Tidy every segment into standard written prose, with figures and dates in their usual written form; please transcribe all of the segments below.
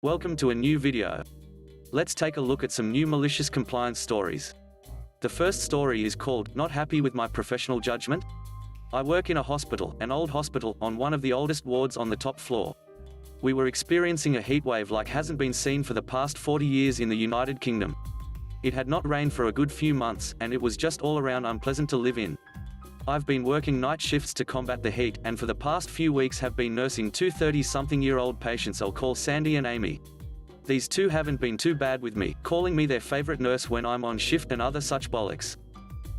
Welcome to a new video. Let's take a look at some new malicious compliance stories. The first story is called, "Not Happy with My Professional Judgment?" I work in a hospital, an old hospital, on one of the oldest wards on the top floor. We were experiencing a heat wave like hasn't been seen for the past 40 years in the United Kingdom. It had not rained for a good few months, and it was just all around unpleasant to live in. I've been working night shifts to combat the heat, and for the past few weeks have been nursing two 30-something-year-old patients I'll call Sandy and Amy. These two haven't been too bad with me, calling me their favorite nurse when I'm on shift and other such bollocks.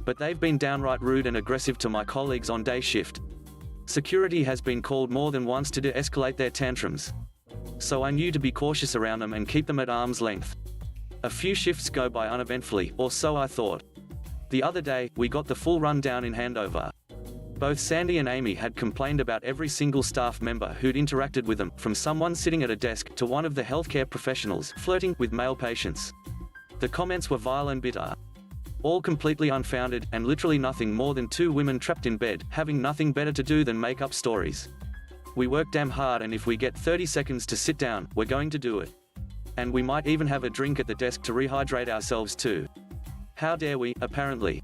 But they've been downright rude and aggressive to my colleagues on day shift. Security has been called more than once to de-escalate their tantrums. So I knew to be cautious around them and keep them at arm's length. A few shifts go by uneventfully, or so I thought. The other day, we got the full rundown in handover. Both Sandy and Amy had complained about every single staff member who'd interacted with them, from someone sitting at a desk to one of the healthcare professionals flirting with male patients. The comments were vile and bitter. All completely unfounded, and literally nothing more than two women trapped in bed, having nothing better to do than make up stories. We work damn hard, and if we get 30 seconds to sit down, we're going to do it. And we might even have a drink at the desk to rehydrate ourselves too. How dare we, apparently.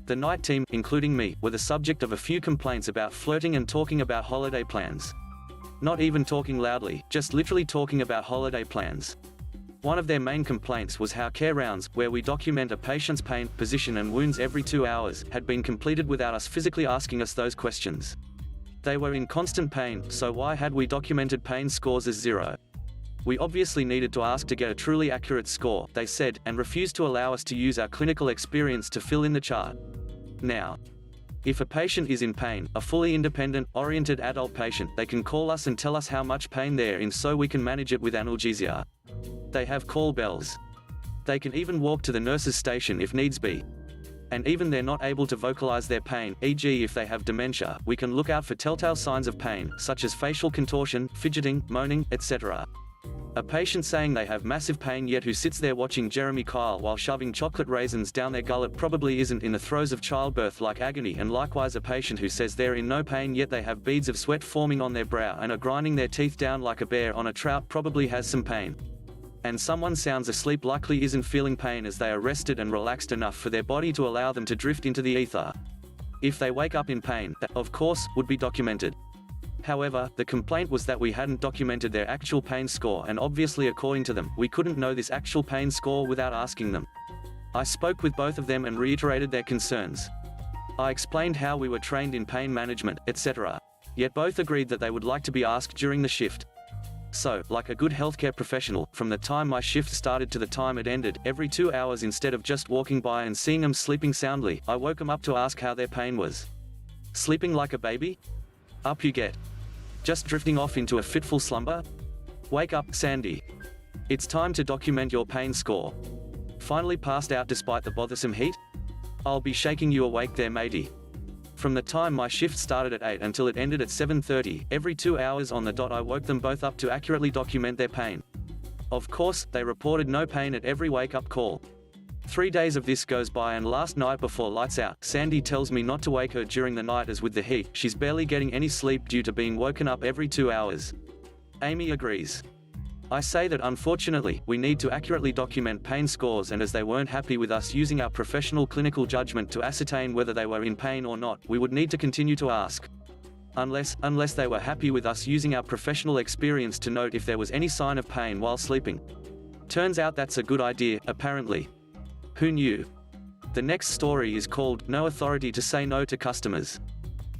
The night team, including me, were the subject of a few complaints about flirting and talking about holiday plans. Not even talking loudly, just literally talking about holiday plans. One of their main complaints was how care rounds, where we document a patient's pain, position and wounds every 2 hours, had been completed without us physically asking us those questions. They were in constant pain, so why had we documented pain scores as 0? We obviously needed to ask to get a truly accurate score, they said, and refused to allow us to use our clinical experience to fill in the chart. Now, if a patient is in pain, a fully independent, oriented adult patient, they can call us and tell us how much pain they're in so we can manage it with analgesia. They have call bells. They can even walk to the nurse's station if needs be. And even they're not able to vocalize their pain, e.g. if they have dementia, we can look out for telltale signs of pain, such as facial contortion, fidgeting, moaning, etc. A patient saying they have massive pain yet who sits there watching Jeremy Kyle while shoving chocolate raisins down their gullet probably isn't in the throes of childbirth-like agony, and likewise a patient who says they're in no pain yet they have beads of sweat forming on their brow and are grinding their teeth down like a bear on a trout probably has some pain. And someone sounds asleep likely isn't feeling pain as they are rested and relaxed enough for their body to allow them to drift into the ether. If they wake up in pain, that, of course, would be documented. However, the complaint was that we hadn't documented their actual pain score, and obviously according to them, we couldn't know this actual pain score without asking them. I spoke with both of them and reiterated their concerns. I explained how we were trained in pain management, etc. Yet both agreed that they would like to be asked during the shift. So, like a good healthcare professional, from the time my shift started to the time it ended, every 2 hours instead of just walking by and seeing them sleeping soundly, I woke them up to ask how their pain was. Sleeping like a baby? Up you get. Just drifting off into a fitful slumber? Wake up, Sandy. It's time to document your pain score. Finally passed out despite the bothersome heat? I'll be shaking you awake there, matey. From the time my shift started at 8 until it ended at 7:30, every 2 hours on the dot I woke them both up to accurately document their pain. Of course, they reported no pain at every wake-up call. 3 days of this goes by, and last night before lights out, Sandy tells me not to wake her during the night as with the heat, she's barely getting any sleep due to being woken up every 2 hours. Amy agrees. I say that unfortunately, we need to accurately document pain scores, and as they weren't happy with us using our professional clinical judgment to ascertain whether they were in pain or not, we would need to continue to ask. Unless they were happy with us using our professional experience to note if there was any sign of pain while sleeping. Turns out that's a good idea, apparently. Who knew? The next story is called, "No Authority to Say No to Customers."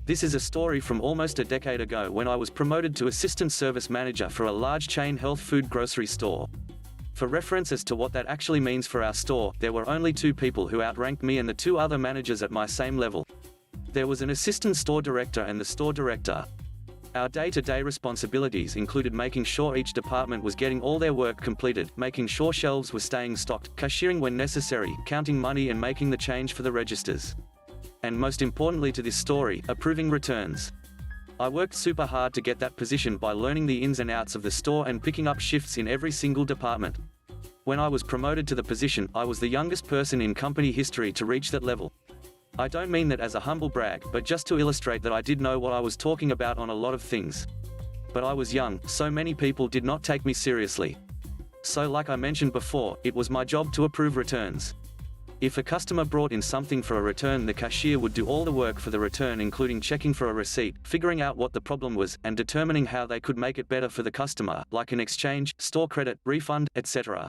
This is a story from almost a decade ago when I was promoted to assistant service manager for a large chain health food grocery store. For reference as to what that actually means for our store, there were only 2 people who outranked me and the 2 other managers at my same level. There was an assistant store director and the store director. Our day-to-day responsibilities included making sure each department was getting all their work completed, making sure shelves were staying stocked, cashiering when necessary, counting money and making the change for the registers. And most importantly to this story, approving returns. I worked super hard to get that position by learning the ins and outs of the store and picking up shifts in every single department. When I was promoted to the position, I was the youngest person in company history to reach that level. I don't mean that as a humble brag, but just to illustrate that I did know what I was talking about on a lot of things. But I was young, so many people did not take me seriously. So like I mentioned before, it was my job to approve returns. If a customer brought in something for a return, the cashier would do all the work for the return, including checking for a receipt, figuring out what the problem was, and determining how they could make it better for the customer, like an exchange, store credit, refund, etc.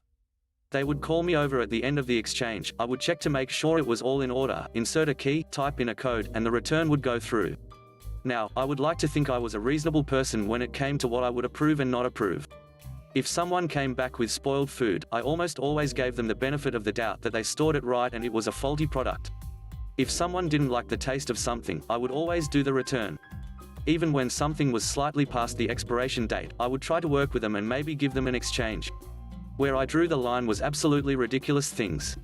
They would call me over at the end of the exchange. I would check to make sure it was all in order, insert a key, type in a code, and the return would go through. Now, I would like to think I was a reasonable person when it came to what I would approve and not approve. If someone came back with spoiled food, I almost always gave them the benefit of the doubt that they stored it right and it was a faulty product. If someone didn't like the taste of something, I would always do the return. Even when something was slightly past the expiration date, I would try to work with them and maybe give them an exchange. Where I drew the line was absolutely ridiculous things.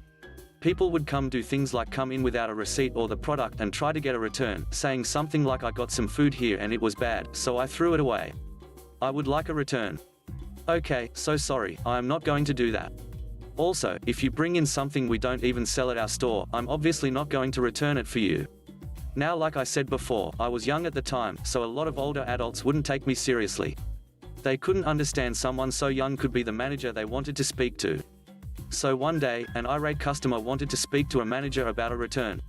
People would do things like come in without a receipt or the product and try to get a return, saying something like I got some food here and it was bad, so I threw it away. I would like a return. Okay, so sorry, I am not going to do that. Also, if you bring in something we don't even sell at our store, I'm obviously not going to return it for you. Now, like I said before, I was young at the time, so a lot of older adults wouldn't take me seriously. They couldn't understand someone so young could be the manager they wanted to speak to. So one day, an irate customer wanted to speak to a manager about a return.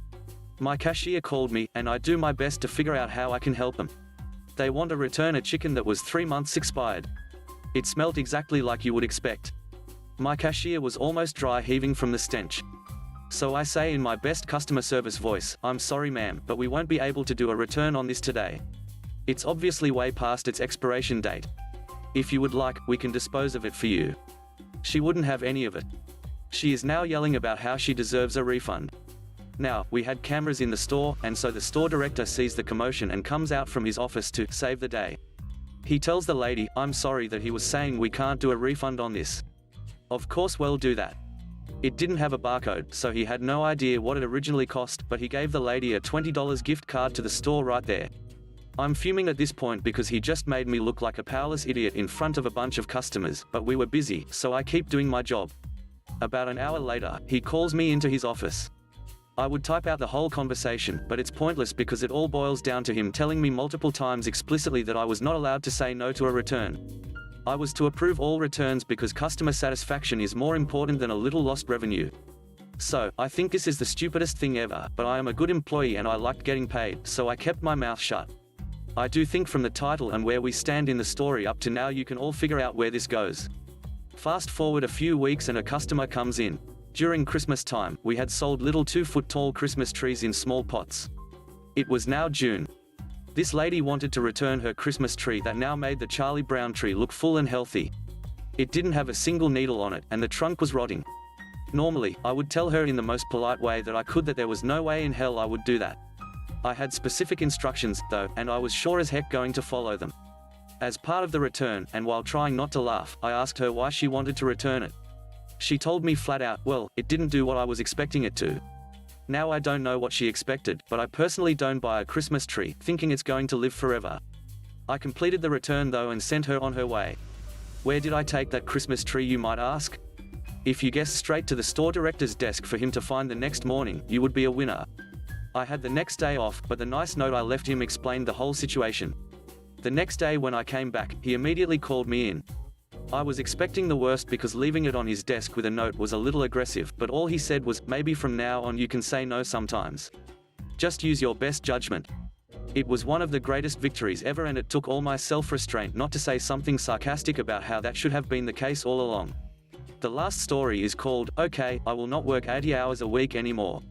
My cashier called me, and I do my best to figure out how I can help them. They want to return a chicken that was 3 months expired. It smelt exactly like you would expect. My cashier was almost dry heaving from the stench. So I say in my best customer service voice, "I'm sorry ma'am, but we won't be able to do a return on this today. It's obviously way past its expiration date. If you would like, we can dispose of it for you." She wouldn't have any of it. She is now yelling about how she deserves a refund. Now, we had cameras in the store, and so the store director sees the commotion and comes out from his office to save the day. He tells the lady, "I'm sorry that he was saying we can't do a refund on this. Of course we'll do that." It didn't have a barcode, so he had no idea what it originally cost, but he gave the lady a $20 gift card to the store right there. I'm fuming at this point because he just made me look like a powerless idiot in front of a bunch of customers, but we were busy, so I keep doing my job. About an hour later, he calls me into his office. I would type out the whole conversation, but it's pointless because it all boils down to him telling me multiple times explicitly that I was not allowed to say no to a return. I was to approve all returns because customer satisfaction is more important than a little lost revenue. So, I think this is the stupidest thing ever, but I am a good employee and I liked getting paid, so I kept my mouth shut. I do think from the title and where we stand in the story up to now you can all figure out where this goes. Fast forward a few weeks and a customer comes in. During Christmas time, we had sold little 2-foot-tall Christmas trees in small pots. It was now June. This lady wanted to return her Christmas tree that now made the Charlie Brown tree look full and healthy. It didn't have a single needle on it, and the trunk was rotting. Normally, I would tell her in the most polite way that I could that there was no way in hell I would do that. I had specific instructions, though, and I was sure as heck going to follow them. As part of the return, and while trying not to laugh, I asked her why she wanted to return it. She told me flat out, well, it didn't do what I was expecting it to. Now I don't know what she expected, but I personally don't buy a Christmas tree, thinking it's going to live forever. I completed the return though and sent her on her way. Where did I take that Christmas tree, you might ask? If you guessed straight to the store director's desk for him to find the next morning, you would be a winner. I had the next day off, but the nice note I left him explained the whole situation. The next day when I came back, he immediately called me in. I was expecting the worst because leaving it on his desk with a note was a little aggressive, but all he said was, maybe from now on you can say no sometimes. Just use your best judgment. It was one of the greatest victories ever, and it took all my self-restraint not to say something sarcastic about how that should have been the case all along. The last story is called, "Okay, I will not work 80 hours a week anymore."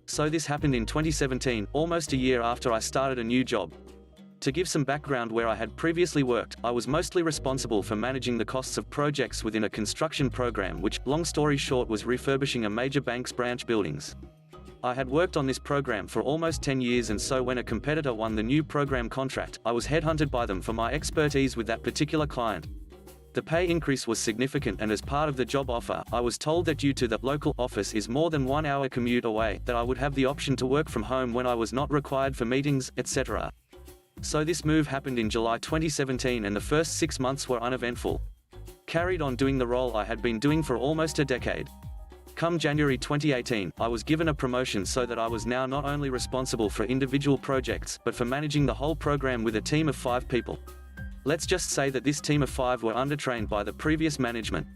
So this happened in 2017, almost a year after I started a new job. To give some background, where I had previously worked, I was mostly responsible for managing the costs of projects within a construction program which, long story short, was refurbishing a major bank's branch buildings. I had worked on this program for almost 10 years, and so when a competitor won the new program contract, I was headhunted by them for my expertise with that particular client. The pay increase was significant, and as part of the job offer, I was told that due to the local office is more than 1 hour commute away, that I would have the option to work from home when I was not required for meetings, etc. So this move happened in July 2017, and the first 6 months were uneventful. Carried on doing the role I had been doing for almost a decade. Come January 2018, I was given a promotion so that I was now not only responsible for individual projects, but for managing the whole program with a team of 5 people. Let's just say that this team of 5 were undertrained by the previous management.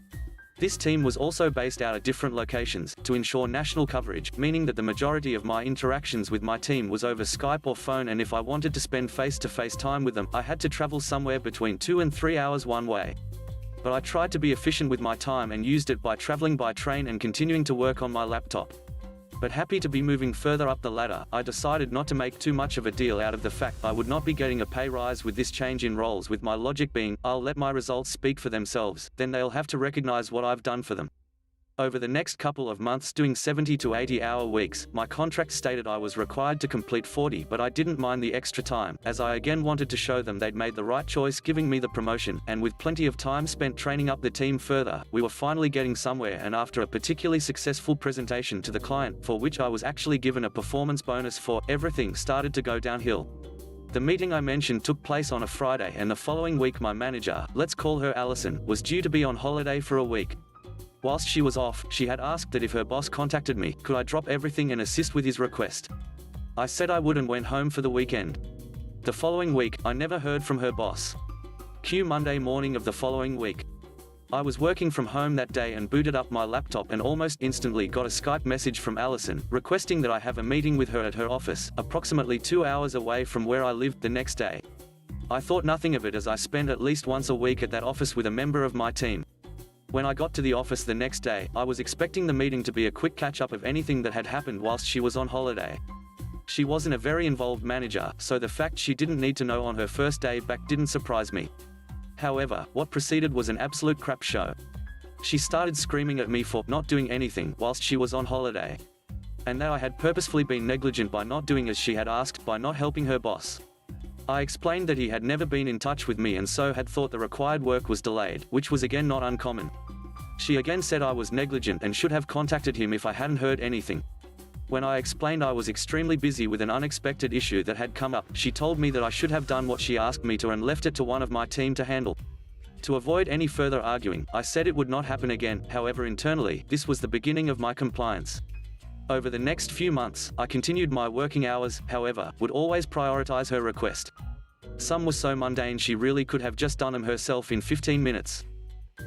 This team was also based out of different locations, to ensure national coverage, meaning that the majority of my interactions with my team was over Skype or phone, and if I wanted to spend face-to-face time with them, I had to travel somewhere between 2 and 3 hours one way. But I tried to be efficient with my time and used it by traveling by train and continuing to work on my laptop. But happy to be moving further up the ladder, I decided not to make too much of a deal out of the fact I would not be getting a pay rise with this change in roles, with my logic being, I'll let my results speak for themselves, then they'll have to recognize what I've done for them. Over the next couple of months doing 70 to 80-hour weeks, my contract stated I was required to complete 40, but I didn't mind the extra time, as I again wanted to show them they'd made the right choice giving me the promotion, and with plenty of time spent training up the team further, we were finally getting somewhere, and after a particularly successful presentation to the client, for which I was actually given a performance bonus for, everything started to go downhill. The meeting I mentioned took place on a Friday, and the following week my manager, let's call her Allison, was due to be on holiday for a week. Whilst she was off, she had asked that if her boss contacted me, could I drop everything and assist with his request. I said I would and went home for the weekend. The following week, I never heard from her boss. Cue Monday morning of the following week. I was working from home that day and booted up my laptop and almost instantly got a Skype message from Allison, requesting that I have a meeting with her at her office, approximately 2 hours away from where I lived, the next day. I thought nothing of it, as I spend at least once a week at that office with a member of my team. When I got to the office the next day, I was expecting the meeting to be a quick catch-up of anything that had happened whilst she was on holiday. She wasn't a very involved manager, so the fact she didn't need to know on her first day back didn't surprise me. However, what preceded was an absolute crap show. She started screaming at me for not doing anything whilst she was on holiday, and that I had purposefully been negligent by not doing as she had asked, by not helping her boss. I explained that he had never been in touch with me and so had thought the required work was delayed, which was again not uncommon. She again said I was negligent and should have contacted him if I hadn't heard anything. When I explained I was extremely busy with an unexpected issue that had come up, she told me that I should have done what she asked me to and left it to one of my team to handle. To avoid any further arguing, I said it would not happen again. However, internally, this was the beginning of my compliance. Over the next few months, I continued my working hours, however, would always prioritize her request. Some were so mundane she really could have just done them herself in 15 minutes.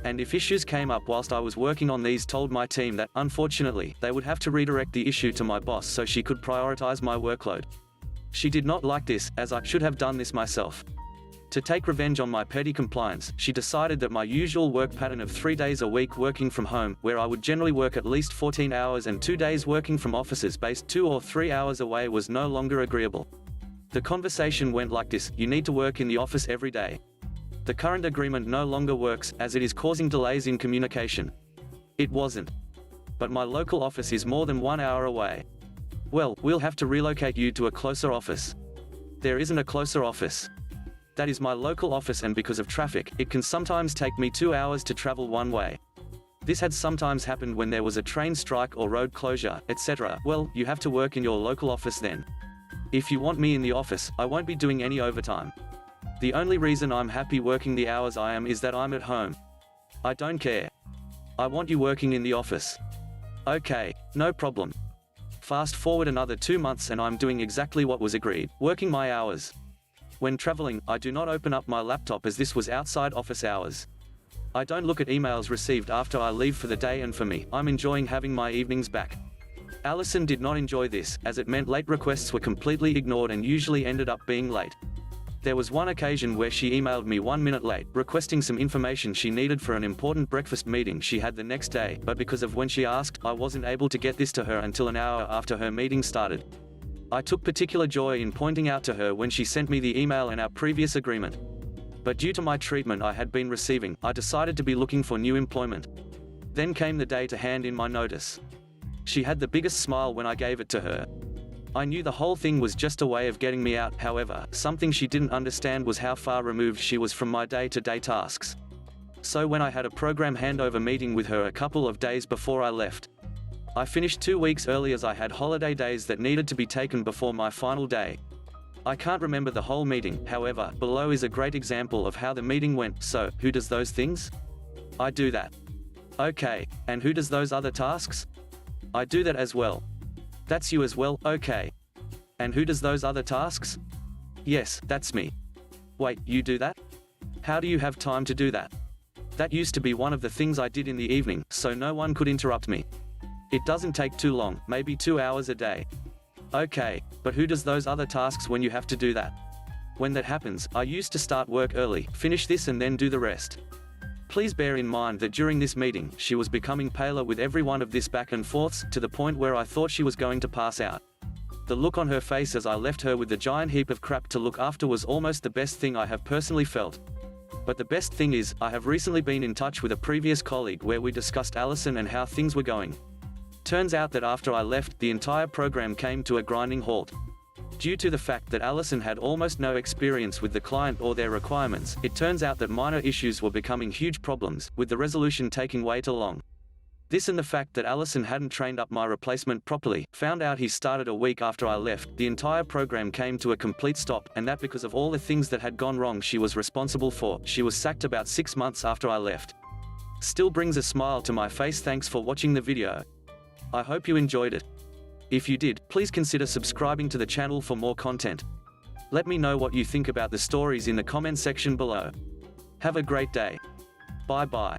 And if issues came up whilst I was working on these, told my team that, unfortunately, they would have to redirect the issue to my boss so she could prioritize my workload. She did not like this, as I should have done this myself. To take revenge on my petty compliance, she decided that my usual work pattern of 3 days a week working from home, where I would generally work at least 14 hours, and 2 days working from offices based 2 or 3 hours away, was no longer agreeable. The conversation went like this: you need to work in the office every day. The current agreement no longer works, as it is causing delays in communication. It wasn't. But my local office is more than 1 hour away. Well, we'll have to relocate you to a closer office. There isn't a closer office. That is my local office, and because of traffic, it can sometimes take me 2 hours to travel one way. This had sometimes happened when there was a train strike or road closure, etc. Well, you have to work in your local office then. If you want me in the office, I won't be doing any overtime. The only reason I'm happy working the hours I am is that I'm at home. I don't care. I want you working in the office. Okay, no problem. Fast forward another 2 months and I'm doing exactly what was agreed, working my hours. When traveling, I do not open up my laptop, as this was outside office hours. I don't look at emails received after I leave for the day, and for me, I'm enjoying having my evenings back. Allison did not enjoy this, as it meant late requests were completely ignored and usually ended up being late. There was one occasion where she emailed me 1 minute late, requesting some information she needed for an important breakfast meeting she had the next day, but because of when she asked, I wasn't able to get this to her until an hour after her meeting started. I took particular joy in pointing out to her when she sent me the email and our previous agreement. But due to my treatment I had been receiving, I decided to be looking for new employment. Then came the day to hand in my notice. She had the biggest smile when I gave it to her. I knew the whole thing was just a way of getting me out. However, something she didn't understand was how far removed she was from my day-to-day tasks. So when I had a program handover meeting with her a couple of days before I left, I finished 2 weeks early, as I had holiday days that needed to be taken before my final day. I can't remember the whole meeting, however, below is a great example of how the meeting went. So, who does those things? I do that. Okay, and who does those other tasks? I do that as well. That's you as well, okay. And who does those other tasks? Yes, that's me. Wait, you do that? How do you have time to do that? That used to be one of the things I did in the evening, so no one could interrupt me. It doesn't take too long, maybe 2 hours a day. Okay, but who does those other tasks when you have to do that? When that happens, I used to start work early, finish this and then do the rest. Please bear in mind that during this meeting, she was becoming paler with every one of this back and forths, to the point where I thought she was going to pass out. The look on her face as I left her with the giant heap of crap to look after was almost the best thing I have personally felt. But the best thing is, I have recently been in touch with a previous colleague where we discussed Allison and how things were going. Turns out that after I left, the entire program came to a grinding halt. Due to the fact that Allison had almost no experience with the client or their requirements, it turns out that minor issues were becoming huge problems, with the resolution taking way too long. This and the fact that Allison hadn't trained up my replacement properly, found out he started a week after I left, the entire program came to a complete stop, and that because of all the things that had gone wrong she was responsible for. She was sacked about 6 months after I left. Still brings a smile to my face. Thanks for watching the video. I hope you enjoyed it. If you did, please consider subscribing to the channel for more content. Let me know what you think about the stories in the comment section below. Have a great day. Bye bye.